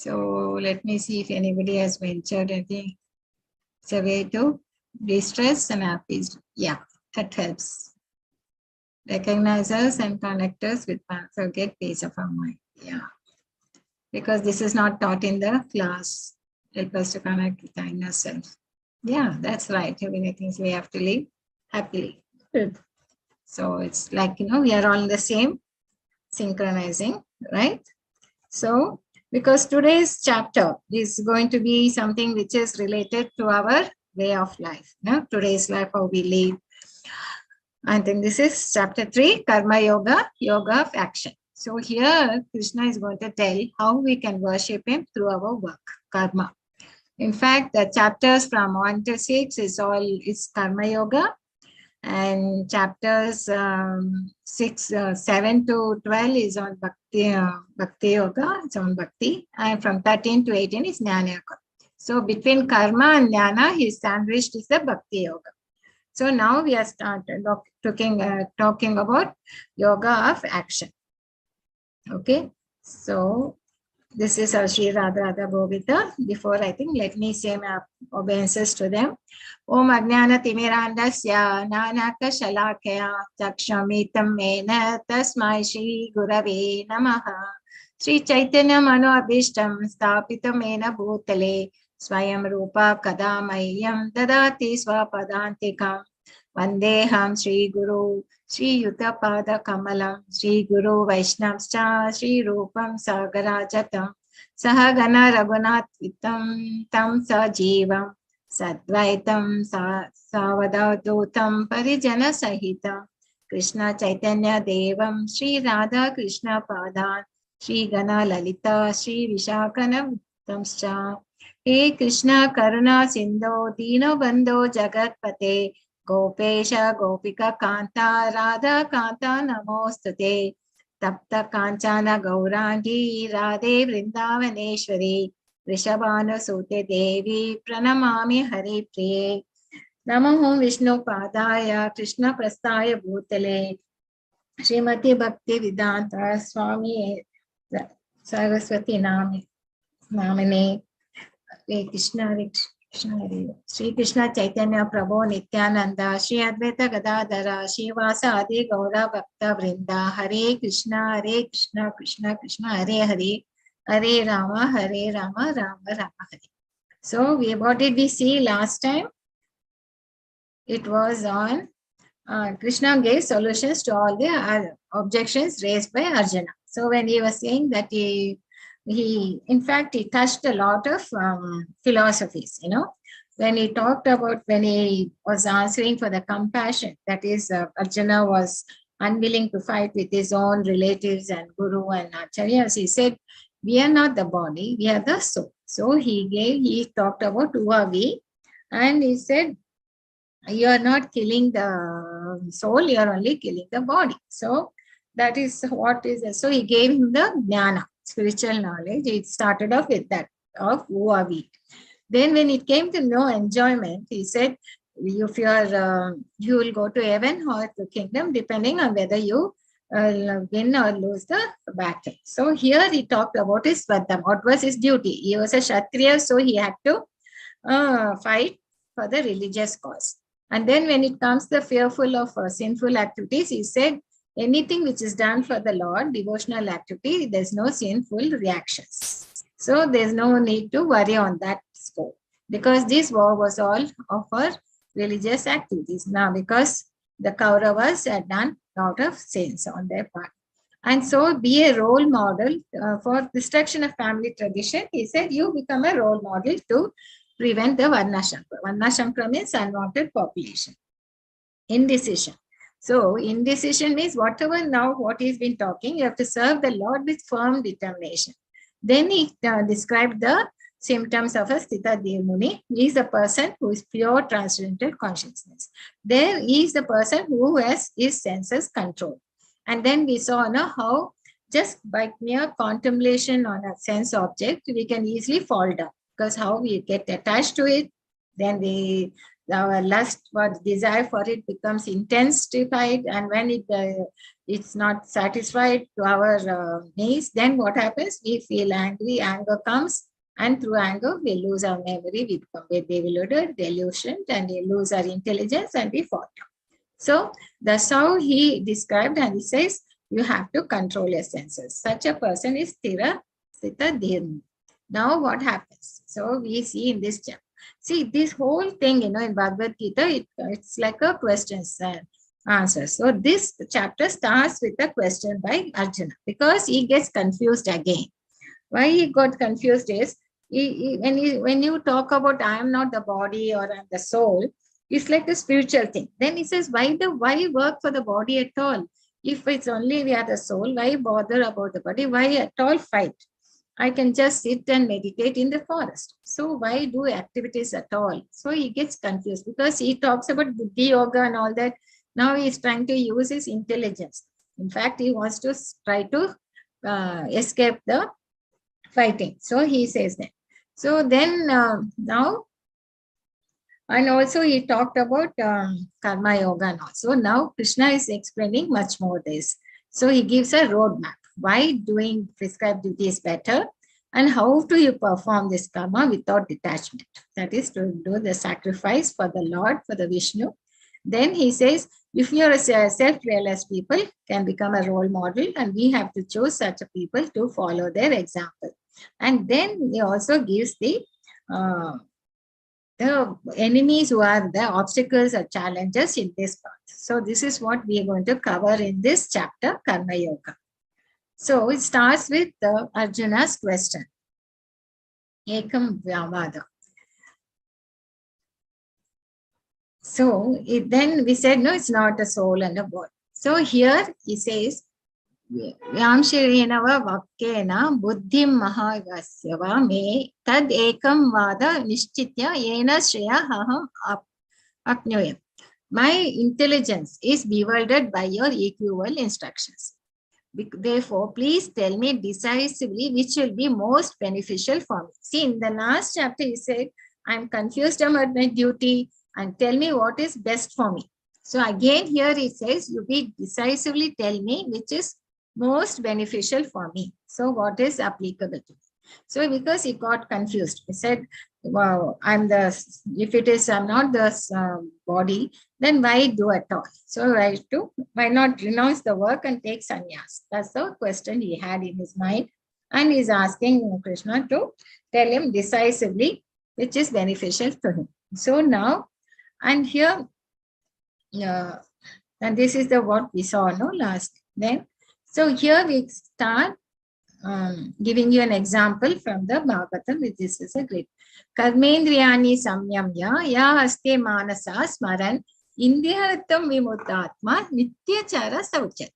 So let me see if anybody has ventured anything. It's a way to de-stress and happy. Yeah, that helps. Recognize us and connect us with forget peace of our mind. Yeah. Because this is not taught in the class. Help us to connect with our inner self. Yeah, that's right. Everything we have to live happily. Good. So it's like, we are all the same, synchronizing, right? So, because today's chapter is going to be something which is related to our way of life. Today's life, how we live. And then this is chapter 3, Karma Yoga, Yoga of Action. So here, Krishna is going to tell how we can worship him through our work, karma. In fact, the chapters from 1 to 6 is Karma Yoga. And chapters 7 to 12 is on Bhakti Yoga, it's on Bhakti. And from 13 to 18 is Jnana Yoga. So between Karma and Jnana, he sandwiched is the Bhakti Yoga. So now we are started talking about Yoga of Action. Okay, so this is our Sri Radha Radha Bhogita. Before I think, let me say my obeisances to them. Om Ajnana Timirandasya Nanaka Shalakaya Takshamitam Mena Tasmai Shri Gurave Namaha Sri Chaitanya Mano Abhishtam Stapitam Mena Bhutale Swayam Rupa Kadamayam Dadati Swapadantikam Vandeham Sri Guru Sri Yuta Pada Kamalam Sri Guru Vaishnavscha Sri Rupam Sagarajatam Sahagana Raghunath Vitam Tam Sajivam Sadvaitam Savadadutam Parijana Sahitam Krishna Chaitanya Devam Sri Radha Krishna Padan Sri Gana Lalita Sri Vishakana Vittamscha He Krishna Karuna Sindho Dino Bandho Jagat Pate Gopesha Gopika Kanta Radha Kanta Namostute Tapta Kanchana Gaurangi Radhe Vrindavaneshwari Rishabhanu Sute Devi Pranamami Hari Priye Namo Vishnu Padaya Krishna Prastaya Bhutale Srimati Bhakti Vedanta Swami Saraswati Namine Krishna Sri Krishna Chaitanya Prabhu Nityananda Sri Advaita Gadadhara Sri Vasa Adi Gaura Bhakta Vrinda Hare Krishna Krishna Krishna Hare Hare Hare Rama Rama Rama Hare. So what did we see last time? It was on Krishna gave solutions to all the objections raised by Arjuna. So when he was saying that he in fact, he touched a lot of philosophies, when he talked about, when he was answering for the compassion, that is, Arjuna was unwilling to fight with his own relatives and guru and acharyas. He said, we are not the body, we are the soul. So he talked about who are we, and he said, you are not killing the soul, you are only killing the body. So that is what is, so he gave him the jnana, spiritual knowledge. It started off with that, of who are we. Then when it came to no enjoyment, he said, if you are, you will go to heaven or to kingdom, depending on whether you win or lose the battle. So here he talked about his swadham. What was his duty? He was a Kshatriya, so he had to fight for the religious cause. And then when it comes to fearful of sinful activities, he said, anything which is done for the Lord, devotional activity, there's no sinful reactions. So there's no need to worry on that score, because this war was all of our religious activities. Now, because the Kauravas had done a lot of sins on their part. And so be a role model for destruction of family tradition. He said, you become a role model to prevent the Varnashankara. Varnashankara means unwanted population. Indecision. So indecision means whatever now what he's been talking, you have to serve the Lord with firm determination. Then he described the symptoms of a Sthita Devmuni. He is a person who is pure transcendental consciousness. There he is the person who has his senses controlled. And then we saw how just by mere contemplation on a sense object, we can easily fall down, because how we get attached to it, then the our lust for desire for it becomes intensified, and when it's not satisfied to our needs, then what happens? We feel angry, anger comes, and through anger we lose our memory, we become bewildered, delusioned, and we lose our intelligence and we fall down. So that's how he described, and he says you have to control your senses. Such a person is Tira Sita Dhin. Now what happens? So we see in this chapter. See, this whole thing, in Bhagavad Gita, it's like a questions and answers. So this chapter starts with a question by Arjuna because he gets confused again. Why he got confused is, when you talk about I am not the body or I'm the soul, it's like a spiritual thing. Then he says, why work for the body at all? If it's only we are the soul, why bother about the body? Why at all fight? I can just sit and meditate in the forest. So why do activities at all? So he gets confused because he talks about Buddhi Yoga and all that. Now he is trying to use his intelligence. In fact, he wants to try to escape the fighting. So he says that. So then now, and also he talked about Karma Yoga and also. Now Krishna is explaining much more this. So he gives a roadmap. Why doing prescribed duty is better, and how do you perform this karma without detachment? That is to do the sacrifice for the Lord, for the Vishnu. Then he says, if you are a self-realized people, can become a role model, and we have to choose such a people to follow their example. And then he also gives the enemies who are the obstacles or challenges in this path. So this is what we are going to cover in this chapter, Karma Yoga. So it starts with Arjuna's question. Ekam Vyavada. So then we said, no, it's not a soul and a body. So here he says, Vyamshirenava Vakkena Buddhim Mahagasyava me tad ekam vada nishchitya yena shreya haham apnyoyam. My intelligence is bewildered by your equivocal instructions. Therefore, please tell me decisively which will be most beneficial for me. See, in the last chapter, he said, I'm confused about my duty and tell me what is best for me. So again, here he says, you be decisively tell me which is most beneficial for me. So what is applicable to me? So because he got confused, he said, wow, I'm not the body, then why do at all? So why not renounce the work and take sannyas? That's the question he had in his mind. And he's asking Krishna to tell him decisively which is beneficial to him. So now, and here, and this is what we saw last then. So here we start giving you an example from the Bhagavatam, which this is a great. Karmendriyani samyamya ya haste manasa smaran indriyarattam vimutatma nityachara sauchati.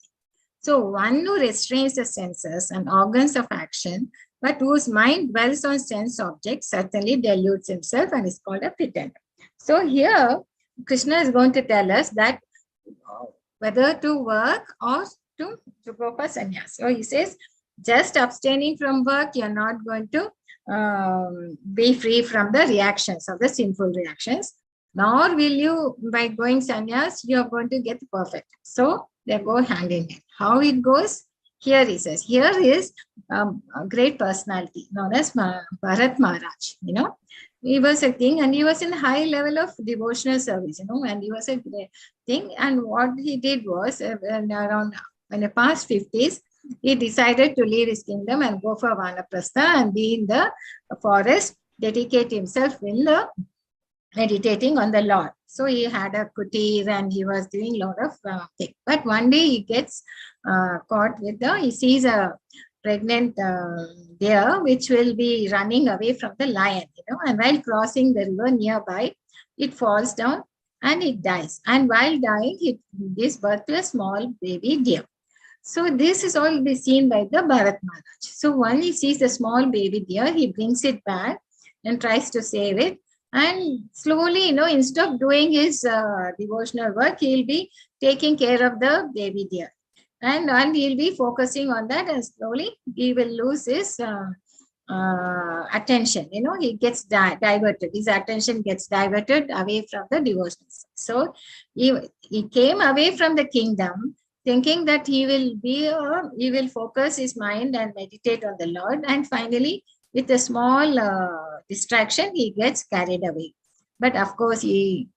So one who restrains the senses and organs of action, but whose mind dwells on sense objects, certainly deludes himself and is called a pretender. So here Krishna is going to tell us that whether to work or to go for sannyas. So he says, just abstaining from work, you're not going to be free from the reactions of the sinful reactions, nor will you, by going sannyas, you're going to get perfect. So they go hand in hand. How it goes? Here he says, here is a great personality known as Bharat Maharaj. He was a king and he was in a high level of devotional service, and he was a great thing. And what he did was, in the past 50s, he decided to leave his kingdom and go for Vanaprastha and be in the forest, dedicate himself in the meditating on the Lord. So he had a kutir and he was doing a lot of things. But one day he gets caught with he sees a pregnant deer which will be running away from the lion, and while crossing the river nearby, it falls down and it dies. And while dying, it gives birth to a small baby deer. So this is all be seen by the Bharat Maharaj. So when he sees the small baby deer, he brings it back and tries to save it. And slowly, instead of doing his devotional work, he'll be taking care of the baby deer. And he'll be focusing on that, and slowly he will lose his attention, he gets diverted. His attention gets diverted away from the devotional. So he came away from the kingdom thinking that he will focus his mind and meditate on the Lord, and finally with a small distraction he gets carried away. But of course he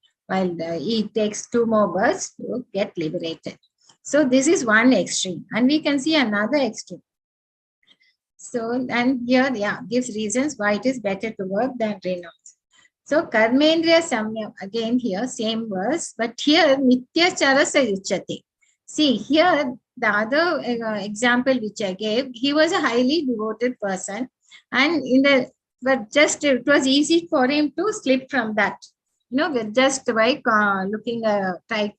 takes 2 more births to get liberated. So this is one extreme, and we can see another extreme. So, and here, gives reasons why it is better to work than renounce. So, karmendriya samyam, again here, same verse, but here, nityachara sayuchate. See, here, the other example which I gave, he was a highly devoted person, and but just it was easy for him to slip from that, with just by looking,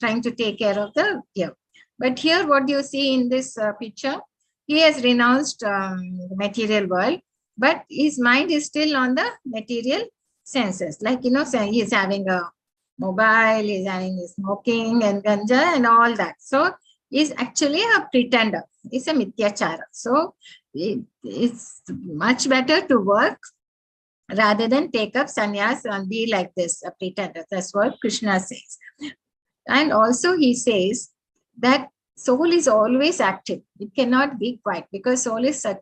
trying to take care of the deer. But here, what you see in this picture, he has renounced the material world, but his mind is still on the material senses. Like, he is having a mobile, he is having smoking and ganja and all that. So, he's actually a pretender. He's a mithyachara. So, it's much better to work rather than take up sannyas and be like this, a pretender. That's what Krishna says. And also he says that soul is always active. It cannot be quiet because soul is Sat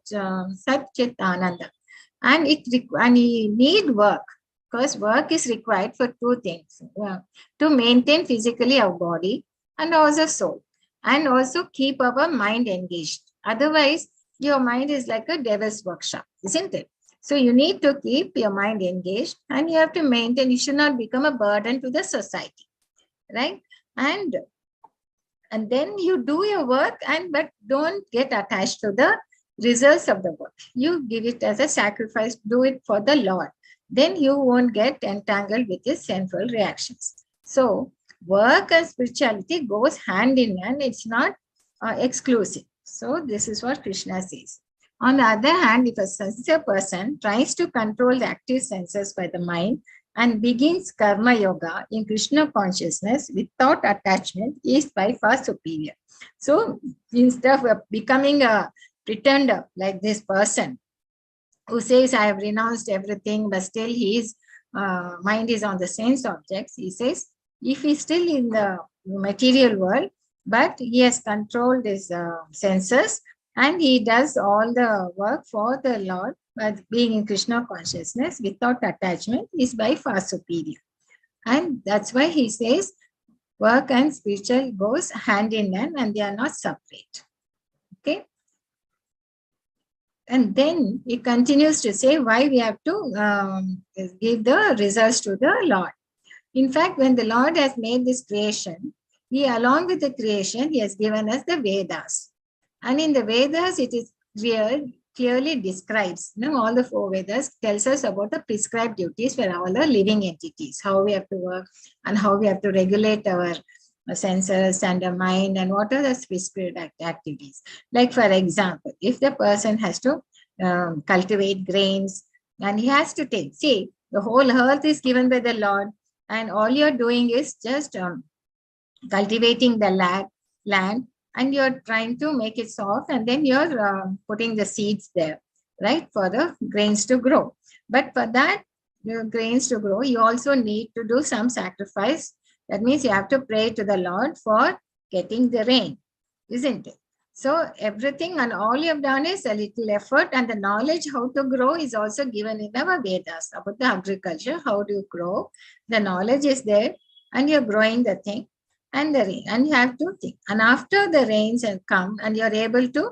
Chit Ananda. And you need work, because work is required for 2 things. To maintain physically our body and also soul. And also keep our mind engaged. Otherwise, your mind is like a devil's workshop, isn't it? So you need to keep your mind engaged, and you have to maintain. You should not become a burden to the society, right? And then you do your work, but don't get attached to the results of the work. You give it as a sacrifice, do it for the Lord. Then you won't get entangled with his sinful reactions. So work and spirituality goes hand in hand. It's not exclusive. So this is what Krishna says. On the other hand, if a sincere person tries to control the active senses by the mind and begins karma yoga in Krishna consciousness without attachment, is by far superior. So instead of becoming a pretender like this person who says, I have renounced everything, but still his mind is on the sense objects, he says, if he's still in the material world, but he has controlled his senses and he does all the work for the Lord, but being in Krishna consciousness without attachment, is by far superior. And that's why he says work and spiritual goes hand in hand and they are not separate. Okay. And then he continues to say why we have to give the results to the Lord. In fact, when the Lord has made this creation, he, along with the creation, he has given us the Vedas. And in the Vedas, it is clearly describes, all the 4 Vedas tells us about the prescribed duties for all the living entities, how we have to work and how we have to regulate our senses and the mind, and what are the prescribed activities. Like, for example, if the person has to cultivate grains, and he has to take, see, the whole earth is given by the Lord, and all you're doing is just cultivating the land, and you're trying to make it soft, and then you're putting the seeds there, right, for the grains to grow. But for that grains to grow, you also need to do some sacrifice. That means you have to pray to the Lord for getting the rain, isn't it? So everything and all you have done is a little effort, and the knowledge how to grow is also given in our Vedas about the agriculture, how do you grow. The knowledge is there, and you're growing the thing. And the rain, and you have to think. And after the rains have come and you're able to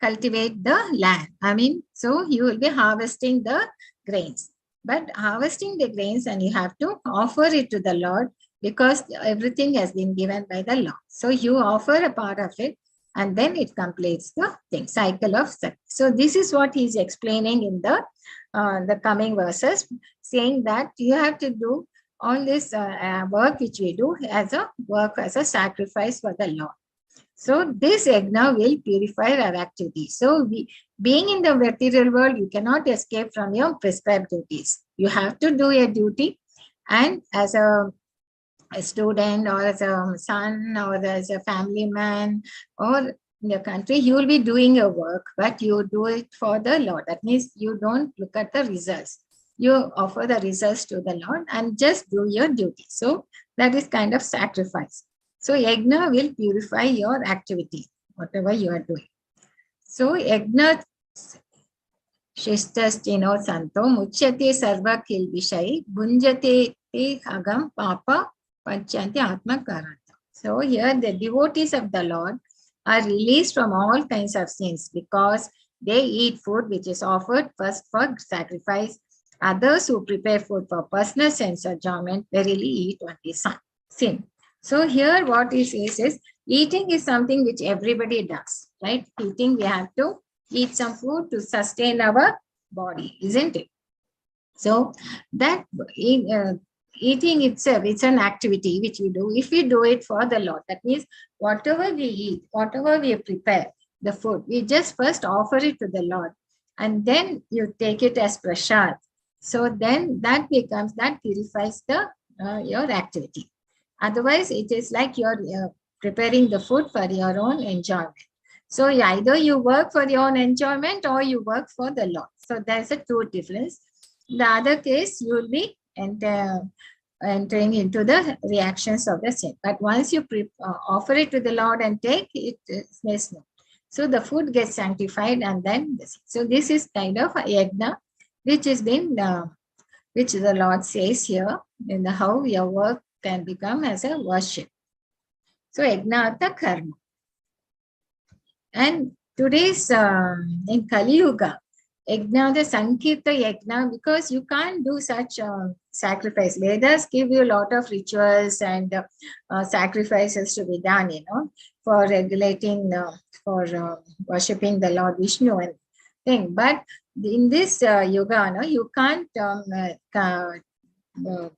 cultivate the land, so you will be harvesting the grains. But harvesting the grains, and you have to offer it to the Lord, because everything has been given by the Lord. So you offer a part of it, and then it completes the thing, cycle of success. So this is what he's explaining in the coming verses, saying that you have to do all this work which we do as a sacrifice for the Lord. So this yajna will purify our activities. So being in the material world, you cannot escape from your prescribed duties. You have to do your duty, and as a student, or as a son, or as a family man, or in your country, you will be doing your work, but you do it for the Lord. That means you don't look at the results. You offer the results to the Lord and just do your duty. So that is kind of sacrifice. So yajna will purify your activity, whatever you are doing. So yajna Shistastino Santo Muchyate Sarva Kilbishai Bunjate Te Agam Papa Panchanti Atma Karanta. So here the devotees of the Lord are released from all kinds of sins because they eat food which is offered first for sacrifice. Others who prepare food for personal sense enjoyment verily eat only sin. So here what it says is eating is something which everybody does, right? Eating, we have to eat some food to sustain our body, isn't it? So that eating itself, it's an activity which we do. If we do it for the Lord, that means whatever we eat, whatever we prepare, the food, we just first offer it to the Lord and then you take it as prasad. So then that purifies the your activity. Otherwise, it is like you're preparing the food for your own enjoyment. So either you work for your own enjoyment or you work for the Lord. So there's a two difference. In the other case, you will be entering into the reactions of the sin. But once you offer it to the Lord and take it, there's no. So the food gets sanctified and then this. So this is kind of a yajna, which has been, which the Lord says here in the how your work can become as a worship. So yajna artha karma. And today's in Kali Yuga, yajna, the Sankirta yajna, because you can't do such sacrifice. Vedas give you a lot of rituals and sacrifices to be done, for regulating, for worshipping the Lord Vishnu and thing. But in this yuga, you can't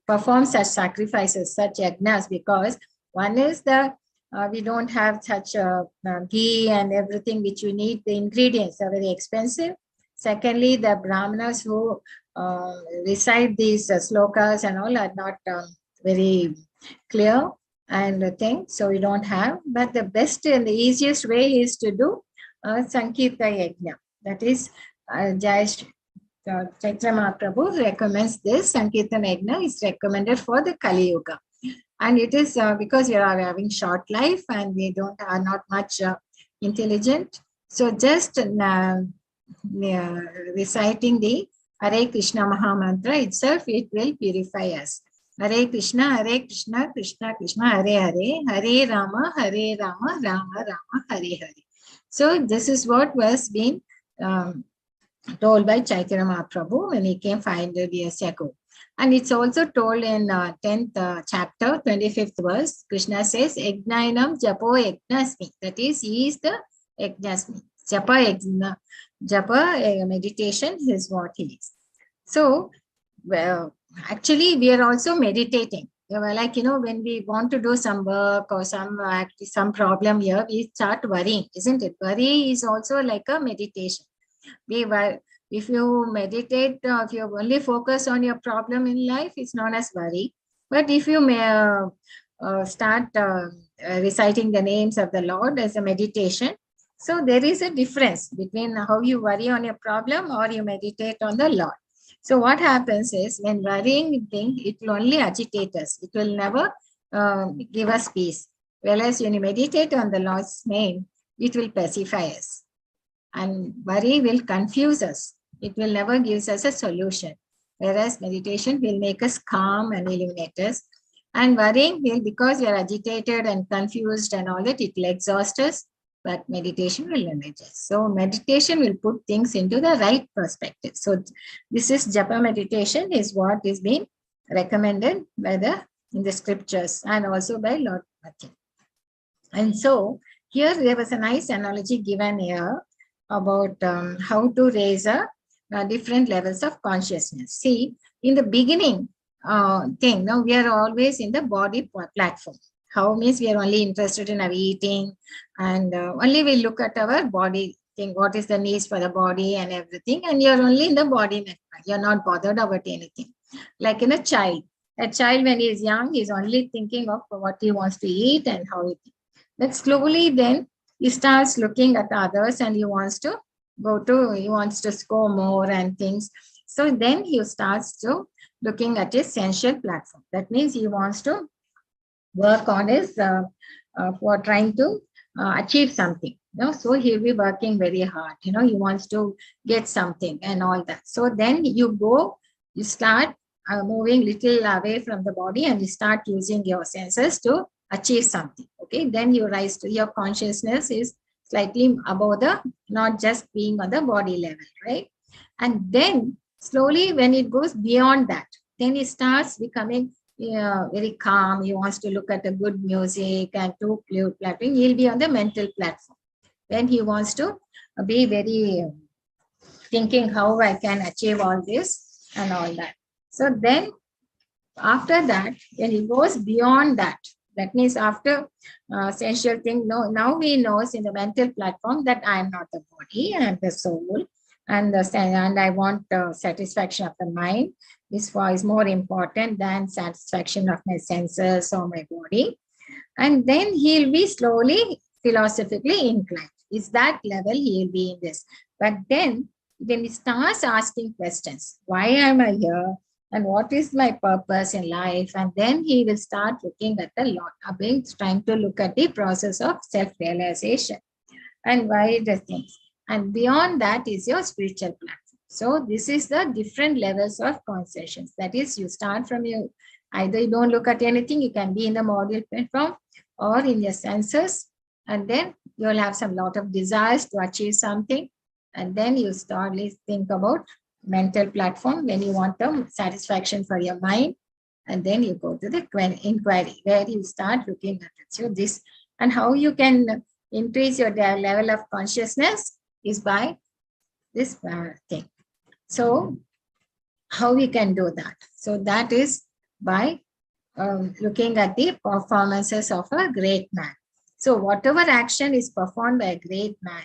perform such sacrifices, such yajnas, because one is the we don't have such ghee and everything which you need. The ingredients are very expensive. Secondly, the brahmanas who recite these slokas and all are not very clear and things, so we don't have. But the best and the easiest way is to do Sankirta Yajna. That is, Chaitra Mahaprabhu recommends this. Sankirtan Yajna is recommended for the Kali Yuga. And it is because we are having short life and we are not much intelligent. So just reciting the Hare Krishna Mahamantra itself, it will purify us. Hare Krishna, Krishna Krishna, Hare Hare, Hare Rama, Rama Rama, Hare Hare. So this is what was being told by Chaitanya Mahaprabhu when he came 500 years ago. And it's also told in 10th chapter, 25th verse. Krishna says, Yajnainam Japo Yajnasmi. That is, he is the Yajnasmi. Japa meditation is what he is. So, well, actually, we are also meditating. Like, when we want to do some work or some problem here, we start worrying, isn't it? Worry is also like a meditation. If you meditate, if you only focus on your problem in life, it's known as worry. But if you may start reciting the names of the Lord as a meditation, so there is a difference between how you worry on your problem or you meditate on the Lord. So what happens is, when worrying thing, it will only agitate us. It will never give us peace. Whereas when you meditate on the Lord's name, it will pacify us. And worry will confuse us. It will never give us a solution. Whereas meditation will make us calm and illuminate us. And worrying will, because we are agitated and confused and all that, it will exhaust us. But meditation will energize us. So meditation will put things into the right perspective. So this is Japa meditation is what is being recommended by in the scriptures and also by Lord Matthew. And so here there was a nice analogy given here about how to raise different levels of consciousness. See, in the beginning thing, now we are always in the body platform. How means we are only interested in our eating and only we look at our body thing, what is the needs for the body and everything, and you're only in the body network. You're not bothered about anything. Like in a child when he is young, he's only thinking of what he wants to eat and how he thinks. But slowly then he starts looking at others and he wants to score more and things. So then he starts to looking at his sensual platform. That means he wants to work on his for trying to achieve something. So he'll be working very hard. He wants to get something and all that. So then you start moving little away from the body and you start using your senses to achieve something. Okay, then you rise to your consciousness is slightly above the, not just being on the body level, right? And then slowly when it goes beyond that, then it starts becoming very calm. He wants to look at the good music and to platform. He'll be on the mental platform. When he wants to be very thinking how I can achieve all this and all that. So then after that, when he goes beyond that, that means after sensual thing, now he knows in the mental platform that I am not the body, I am the soul, and I want satisfaction of the mind. This is more important than satisfaction of my senses or my body. And then he'll be slowly philosophically inclined. Is that level he'll be in this. But then when he starts asking questions, why am I here? And what is my purpose in life? And then he will start looking at the lot of things, trying to look at the process of self-realization and why the things. And beyond that is your spiritual platform. So this is the different levels of consciousness. That is, you start from your, either you don't look at anything, you can be in the model platform or in your senses. And then you'll have some lot of desires to achieve something. And then you start to think about mental platform when you want the satisfaction for your mind. And then you go to the inquiry where you start looking at it. So this, and how you can increase your level of consciousness is by this thing. So how we can do that? So that is by looking at the performances of a great man. So whatever action is performed by a great man,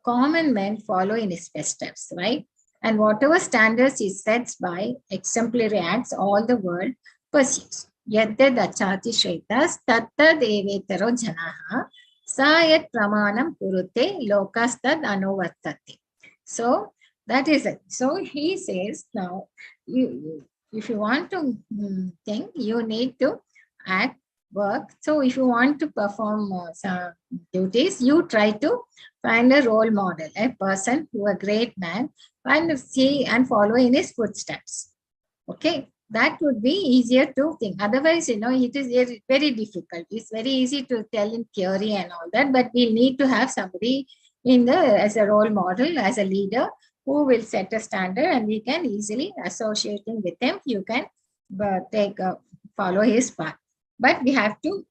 common men follow in his footsteps, right? And whatever standards he sets by exemplary acts, all the world pursues. Yaddad achati shretas tattad evetaro janaha sayat pramanam kurute lokastad anuvartate. So that is it. So he says now, if you want to think, you need to act, work. So if you want to perform some duties, you try to find a role model, a person who a great man, and see and follow in his footsteps. Okay, that would be easier to think. Otherwise, it is very difficult. It's very easy to tell in theory and all that, but we need to have somebody as a role model, as a leader who will set a standard, and we can easily associating with him. You can follow his path. But we have to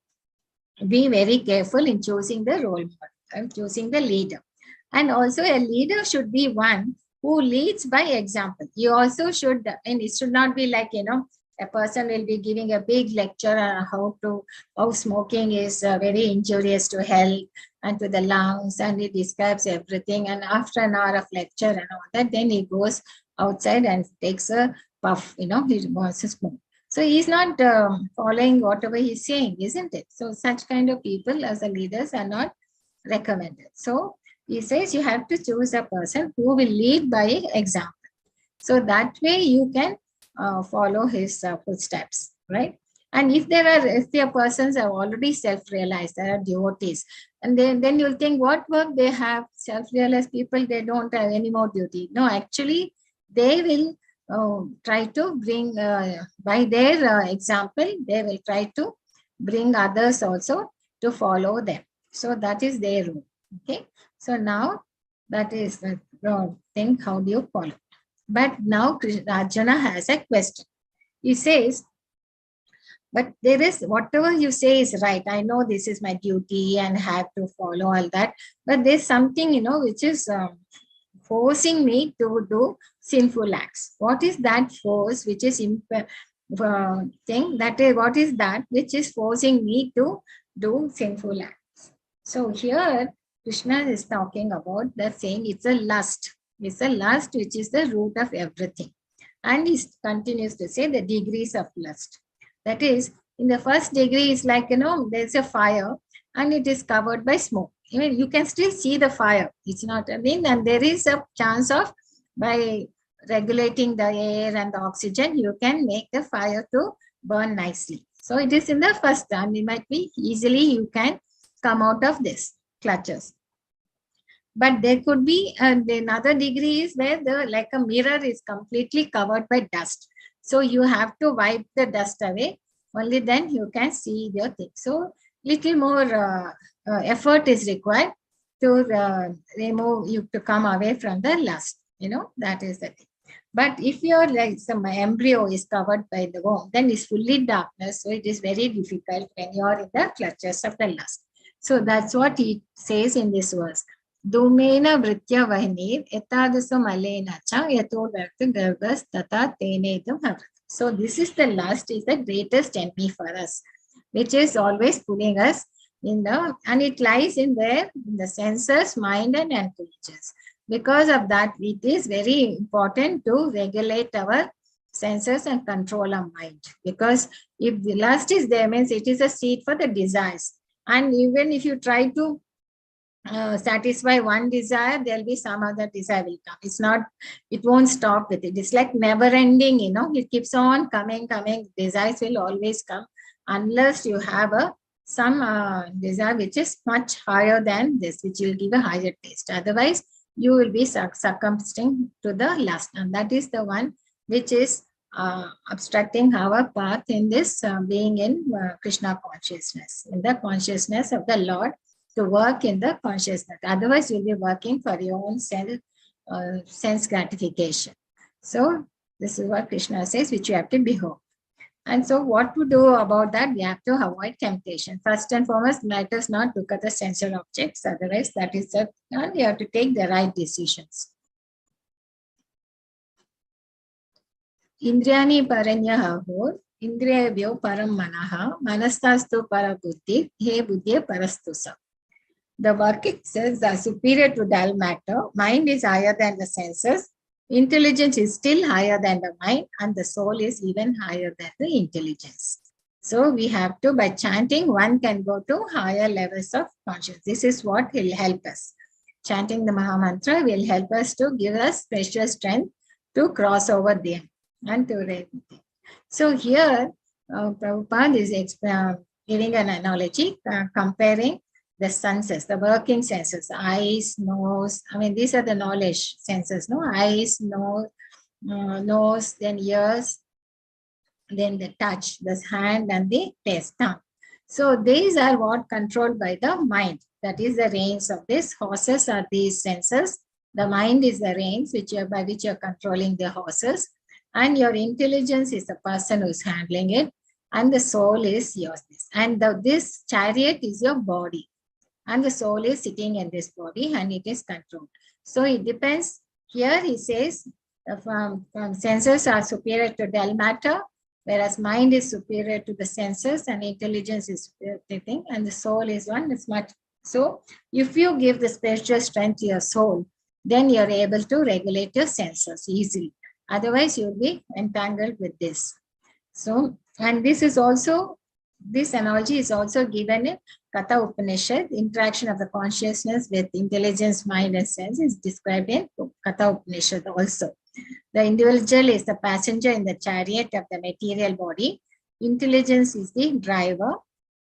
be very careful in choosing the role model and choosing the leader. And also a leader should be one who leads by example. You also should, and it should not be like, a person will be giving a big lecture on how smoking is very injurious to health and to the lungs, and he describes everything. And after an hour of lecture and all that, then he goes outside and takes a puff, he wants to smoke. So he's not following whatever he's saying, isn't it? So such kind of people as the leaders are not recommended. So he says you have to choose a person who will lead by example. So that way you can follow his footsteps, right? And if the persons are already self-realized, there are devotees, and then you'll think what work they have. Self-realized people, they don't have any more duty. No, actually, they will try to bring, by their example, they will try to bring others also to follow them. So that is their role. Okay. So now that is the thing, how do you follow? But now Arjuna has a question. He says, but there is, whatever you say is right. I know this is my duty and have to follow all that. But there's something, which is forcing me to do sinful acts. What is that force which is thing? That is, what is that which is forcing me to do sinful acts? So here Krishna is talking about the saying it's a lust. It's a lust which is the root of everything. And he continues to say the degrees of lust. That is, in the first degree, it's like, there's a fire and it is covered by smoke. even you can still see the fire. It's not, I mean, and there is a chance of, by regulating the air and the oxygen, you can make the fire to burn nicely. So it is in the first time, it might be easily you can come out of this clutches. But there could be another degree is where the like a mirror is completely covered by dust. So you have to wipe the dust away. Only then you can see your thing. So little more effort is required to remove you to come away from the lust. That is the thing. But if your like some embryo is covered by the womb, then it's fully darkness. So it is very difficult when you are in the clutches of the lust. So that's what he says in this verse. Dhumena vritya vahinir etadasam alena cha yato garbhas tata tenedam havrat. So this is the lust, is the greatest enemy for us, which is always pulling us in the, and it lies in where? In the senses, mind and intelligence. Because of that, it is very important to regulate our senses and control our mind. Because if the lust is there, means it is a seed for the desires. And even if you try to satisfy one desire, there'll be some other desire will come. It's not, it won't stop with it. It's like never ending, it keeps on coming. Desires will always come unless you have some desire which is much higher than this, which will give a higher taste. Otherwise, you will be succumbing to the lust. And that is the one which is obstructing our path in this being in Krishna consciousness, in the consciousness of the Lord, to work in the consciousness. Otherwise, you'll be working for your own sense gratification. So this is what Krishna says, which you have to behold. And so what to do about that? We have to avoid temptation. First and foremost, let us not look at the sensual objects. Otherwise, that is the, and we have to take the right decisions. Indriyani paranyaha hor, indriyabhyo param manaha, manastastu parabuddhi, he buddhye parastusa. The working says are superior to dull matter. Mind is higher than the senses. Intelligence is still higher than the mind, and the soul is even higher than the intelligence. So we have to, by chanting, one can go to higher levels of consciousness. This is what will help us. Chanting the Maha Mantra will help us to give us special strength to cross over them and to read. So here, Prabhupada is giving an analogy, comparing the senses, the working senses, eyes, nose. I mean, these are the knowledge senses, no? Eyes, nose, then ears, then the touch, the hand and the taste, tongue. So these are what controlled by the mind. That is the reins of this. Horses are these senses. The mind is the reins by which you're controlling the horses. And your intelligence is the person who's handling it. And the soul is yours. And this chariot is your body. And the soul is sitting in this body and it is controlled. So it depends. Here he says from senses are superior to dull matter, whereas mind is superior to the senses and intelligence is superior to thing, and the soul is one. It's much. So if you give the spiritual strength to your soul, then you're able to regulate your senses easily. Otherwise, you'll be entangled with this. So, and this is also, this analogy is also given in Katha Upanishad. Interaction of the consciousness with intelligence, mind, and sense is described in Katha Upanishad also. The individual is the passenger in the chariot of the material body. Intelligence is the driver.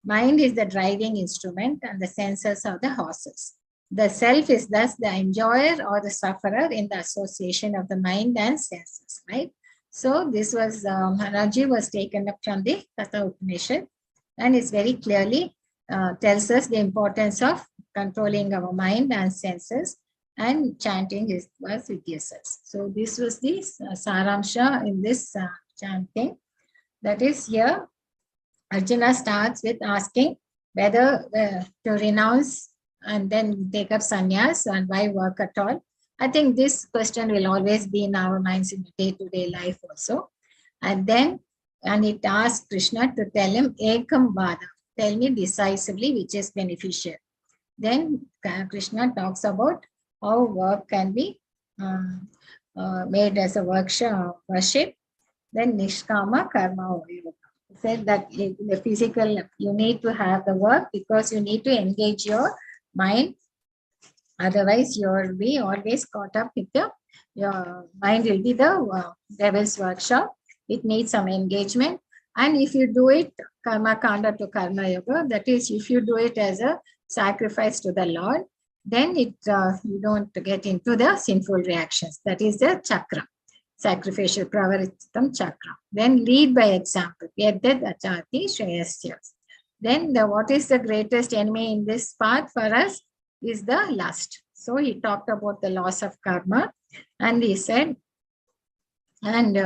Mind is the driving instrument, and the senses are the horses. The self is thus the enjoyer or the sufferer in the association of the mind and senses, right? So this was, analogy was taken up from the Katha Upanishad. And it's very clearly tells us the importance of controlling our mind and senses, and chanting is was with yourselves. So this was the Saramsha in this chanting. That is, here Arjuna starts with asking whether to renounce and then take up sannyas, and why work at all. I think this question will always be in our minds in the day-to-day life also. And then, and it asks Krishna to tell him, Ekam Vada, tell me decisively which is beneficial. Then Krishna talks about how work can be made as a worship. Then Nishkama Karma Yoga. Said that in the physical, you need to have the work because you need to engage your mind. Otherwise, you will be always caught up with your mind will be the devil's workshop. It needs some engagement. And if you do it, karma kanda to karma yoga, that is, if you do it as a sacrifice to the Lord, then you don't get into the sinful reactions. That is the chakra, sacrificial pravaritam chakra. Then lead by example. Yadad achati shreyasya. Then what is the greatest enemy in this path for us is the lust. So he talked about the loss of karma, and he said, and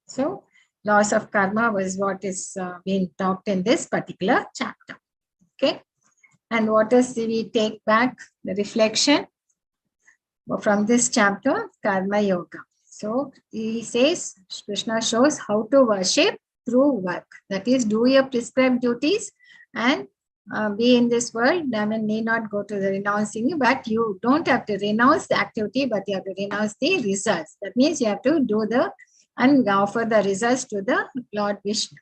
so loss of karma was what is being talked in this particular chapter. Okay. And what does we take back? The reflection from this chapter, Karma Yoga. So he says, Krishna shows how to worship through work. That is, do your prescribed duties and be in this world. I mean, need not go to the renouncing, but you don't have to renounce the activity, but you have to renounce the results. That means you have to do the and offer the results to the Lord Vishnu.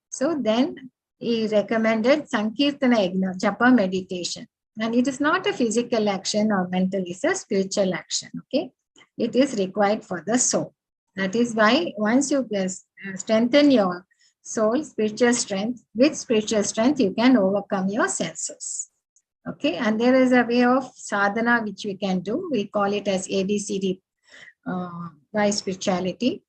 So then he recommended Sankirtana Yagna, Japa meditation. And it is not a physical action or mental, it's a spiritual action. Okay. It is required for the soul. That is why once you strengthen your soul, spiritual strength, with spiritual strength, you can overcome your senses. Okay. And there is a way of sadhana which we can do. We call it as ABCD by spirituality.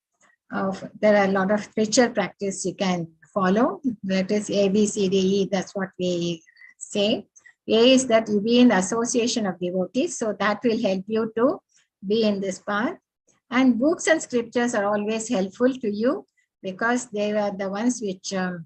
There are a lot of spiritual practice you can follow. That is ABCDE, that's what we say. A is that you be in association of devotees, so that will help you to be in this path. And books and scriptures are always helpful to you because they are the ones which our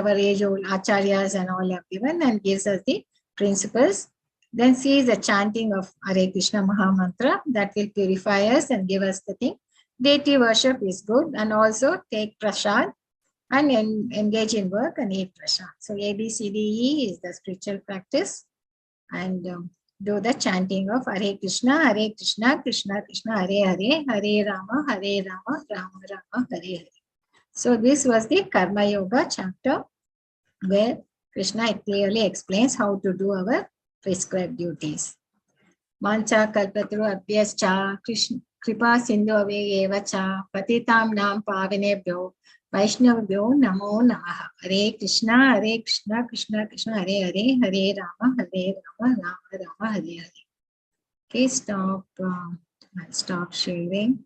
age-old acharyas and all have given and gives us the principles. Then C is the chanting of Hare Krishna Maha Mantra that will purify us and give us the thing. Deity worship is good, and also take prasad and engage in work and eat prasad. So ABCDE is the spiritual practice, and do the chanting of Hare Krishna, Krishna Krishna, Hare Hare, Hare Rama, Rama Rama, Hare Hare. So this was the Karma Yoga chapter where Krishna clearly explains how to do our prescribed duties. Mancha kalpatru abhyascha Krishna kripa sindhu aveyevacha patitam nam pavinebhyo Vaishnavabhyo namo namaha. Hare Krishna, Krishna Krishna, Hare Hare, Hare Rama, Rama Rama, Hare Hare. Okay, stop. I'll stop sharing.